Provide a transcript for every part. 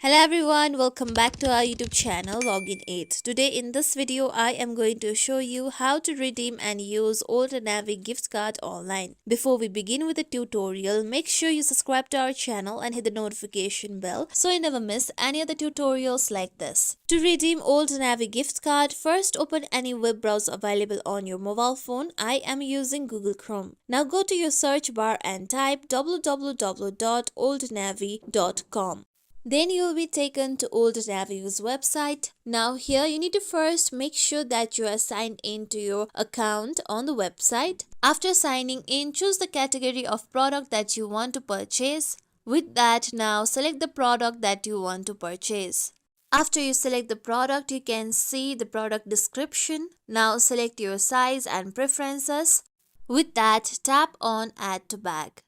Hello everyone, welcome back to our YouTube channel Login 8. Today in this video I am going to show you how to redeem and use Old Navy gift card online. Before we begin with the tutorial, make sure you subscribe to our channel and hit the notification bell so you never miss any other tutorials like this. To redeem Old Navy gift card, first open any web browser available on your mobile phone. I am using Google Chrome. Now go to your search bar and type www.oldnavy.com. Then you will be taken to Old Navy's website. Now here you need to first make sure that you are signed in to your account on the website. After signing in, choose the category of product that you want to purchase. With that, now select the product that you want to purchase. After you select the product, you can see the product description. Now select your size and preferences. With that, tap on Add to Bag.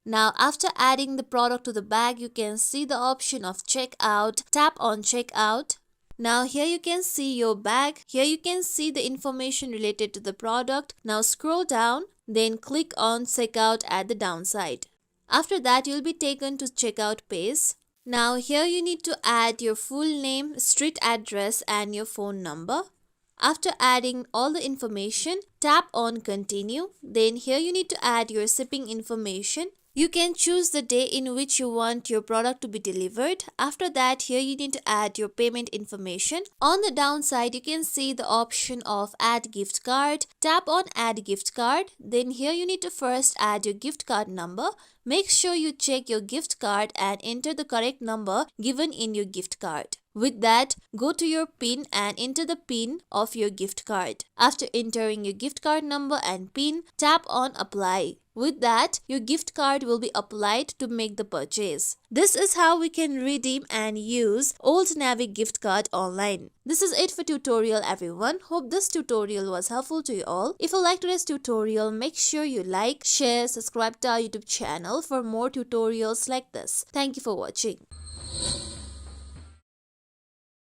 Now after adding the product to the bag, you can see the option of checkout. Tap on checkout. Now here you can see your bag. Here you can see the information related to the product. Now scroll down, then click on checkout at the downside. After that, you'll be taken to checkout page. Now here you need to add your full name, street address and your phone number. After adding all the information, tap on continue. Then here you need to add your shipping information. You can choose the day in which you want your product to be delivered. After that, here you need to add your payment information. On the downside, you can see the option of add gift card. Tap on add gift card. Then here you need to first add your gift card number. Make sure you check your gift card and enter the correct number given in your gift card. With that, go to your PIN and enter the PIN of your gift card. After entering your gift card number and PIN, tap on apply. With that, your gift card will be applied to make the purchase. This is how we can redeem and use Old Navy gift card online. This is it for tutorial everyone. Hope this tutorial was helpful to you all. If you liked today's tutorial, make sure you like, share, subscribe to our YouTube channel for more tutorials like this. Thank you for watching.